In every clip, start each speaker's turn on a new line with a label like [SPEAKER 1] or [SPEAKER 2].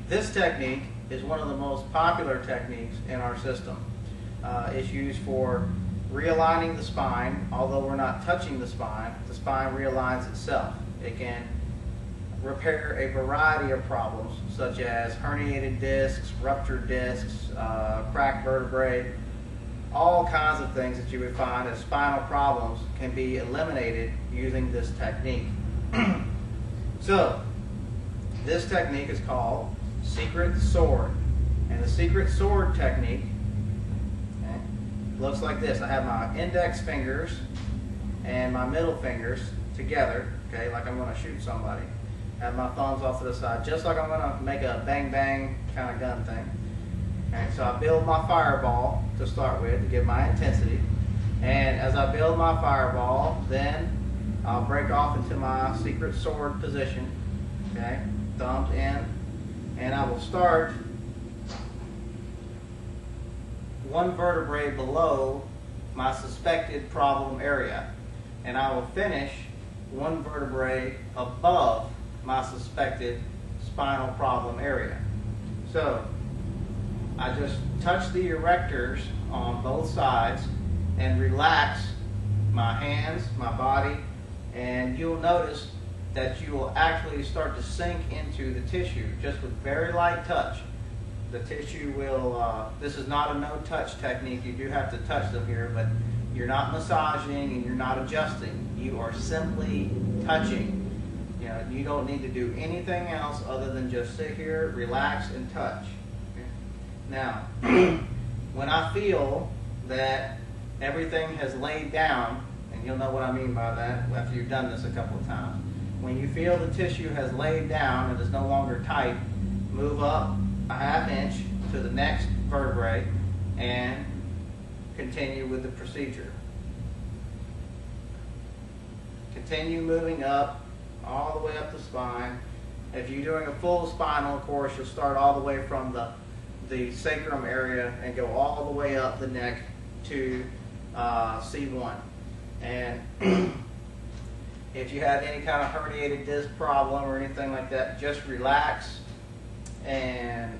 [SPEAKER 1] This technique is one of the most popular techniques in our system. It's used for realigning the spine. Although we're not touching the spine realigns itself. It can repair a variety of problems such as herniated discs, ruptured discs, cracked vertebrae. All kinds of things that you would find as spinal problems can be eliminated using this technique. So, this technique is called secret sword. And the secret sword technique looks like this. I have my index fingers and my middle fingers together, okay, like I'm going to shoot somebody. I have my thumbs off to the side, just like I'm going to make a bang bang kind of gun thing. Okay, so I build my fireball to start with to give my intensity. And as I build my fireball, then I'll break off into my secret sword position. Okay, thumbs in, and I will start one vertebrae below my suspected problem area, and I will finish one vertebrae above my suspected spinal problem area. So I just touch the erectors on both sides and relax my hands, my body, and you'll notice that you will actually start to sink into the tissue just with very light touch. The tissue will, this is not a no-touch technique. You do have to touch them here, but you're not massaging and you're not adjusting. You are simply touching. You know, you don't need to do anything else other than just sit here, relax, and touch. Okay? Now, when I feel that everything has laid down, and you'll know what I mean by that after you've done this a couple of times. When you feel the tissue has laid down and is no longer tight, move up a ½ inch to the next vertebrae and continue with the procedure. Continue moving up, all the way up the spine. If you're doing a full spinal, of course, you'll start all the way from the sacrum area and go all the way up the neck to C1. And if you have any kind of herniated disc problem or anything like that, just relax and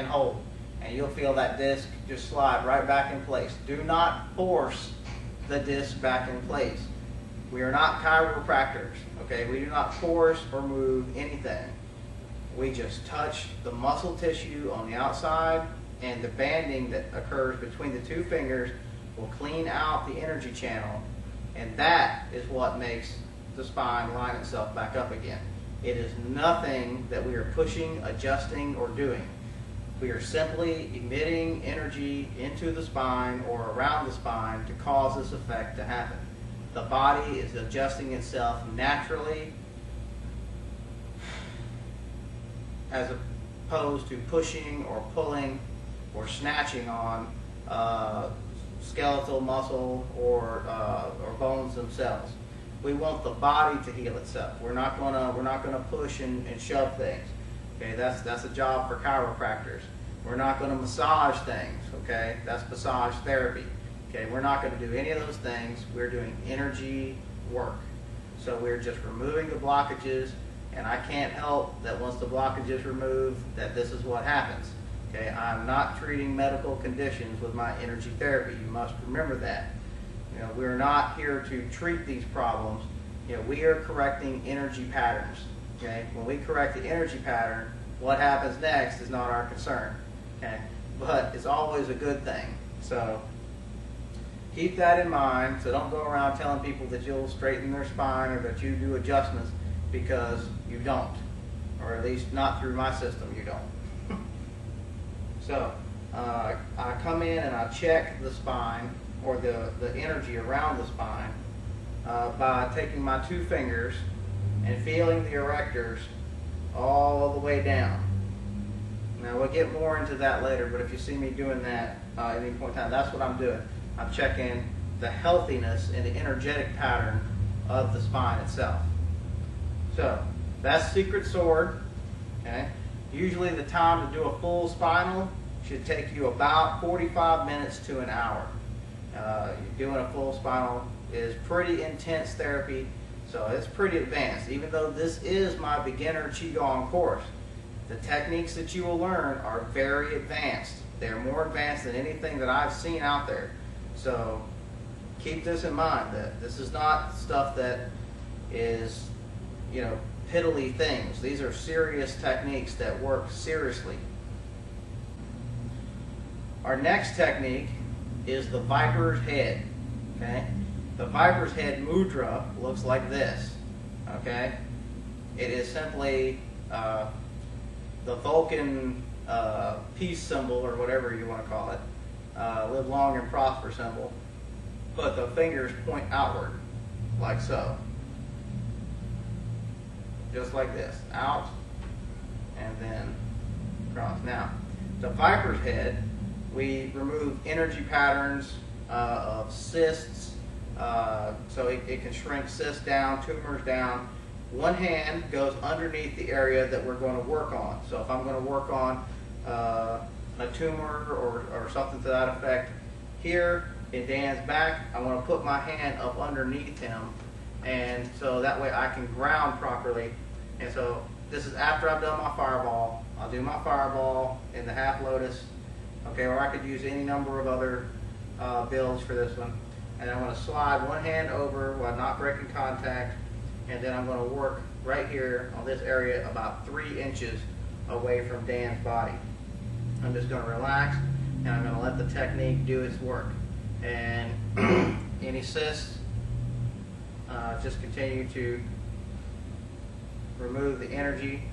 [SPEAKER 1] hold. And you'll feel that disc just slide right back in place. Do not force the disc back in place. We are not chiropractors, okay? We do not force or move anything. We just touch the muscle tissue on the outside, and the banding that occurs between the two fingers will clean out the energy channel, and that is what makes the spine line itself back up again. It is nothing that we are pushing, adjusting, or doing. We are simply emitting energy into the spine or around the spine to cause this effect to happen. The body is adjusting itself naturally as opposed to pushing or pulling or snatching on skeletal muscle or bones themselves. We want the body to heal itself. We're not gonna push and shove things. Okay, that's a job for chiropractors. We're not gonna massage things. Okay, that's massage therapy. Okay, we're not going to do any of those things. We're doing energy work. So we're just removing the blockages, and I can't help that once the blockage is removed, that this is what happens. Okay, I'm not treating medical conditions with my energy therapy. You must remember that. You know, we're not here to treat these problems. You know, we are correcting energy patterns. Okay, when we correct the energy pattern, what happens next is not our concern. Okay, but it's always a good thing. So keep that in mind. So don't go around telling people that you'll straighten their spine or that you do adjustments, because you don't, or at least not through my system, you don't. So I come in and I check the spine or the energy around the spine by taking my two fingers and feeling the erectors all the way down. Now we'll get more into that later, but if you see me doing that at any point in time, that's what I'm doing. I'm checking the healthiness and the energetic pattern of the spine itself. So that's secret sword. Okay. Usually the time to do a full spinal should take you about 45 minutes to an hour. Doing a full spinal is pretty intense therapy, so it's pretty advanced. Even though this is my beginner Qigong course, The techniques that you will learn are very advanced. They're more advanced than anything that I've seen out there. So keep this in mind, that this is not stuff that is, piddly things. These are serious techniques that work seriously. Our next technique is the viper's head. Okay? The viper's head mudra looks like this. Okay? It is simply the Vulcan peace symbol, or whatever you want to call it, live long and prosper symbol, but the fingers point outward, like so. Just like this, out, and then across. Now, the viper's head, we remove energy patterns of cysts, so it can shrink cysts down, tumors down. One hand goes underneath the area that we're going to work on. So if I'm going to work on a tumor or something to that effect, here in Dan's back, I want to put my hand up underneath him, and so that way I can ground properly. And so this is after I've done my fireball. I'll do my fireball in the half lotus, okay, or I could use any number of other builds for this one. And I'm going to slide one hand over while not breaking contact, and then I'm going to work right here on this area about 3 inches away from Dan's body. I'm just going to relax, and I'm going to let the technique do its work. And any cysts, just continue to remove the energy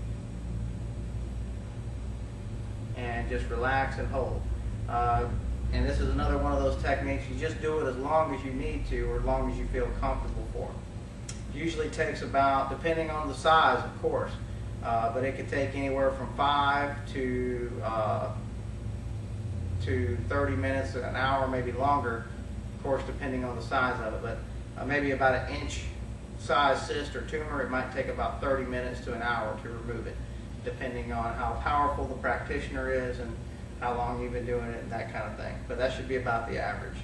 [SPEAKER 1] and just relax and hold. And this is another one of those techniques. You just do it as long as you need to, or as long as you feel comfortable for. Usually takes about, depending on the size, of course, but it could take anywhere from 5 to 30 minutes, an hour, maybe longer, of course, depending on the size of it. But maybe about an inch size cyst or tumor, it might take about 30 minutes to an hour to remove it, depending on how powerful the practitioner is and how long you've been doing it and that kind of thing. But that should be about the average.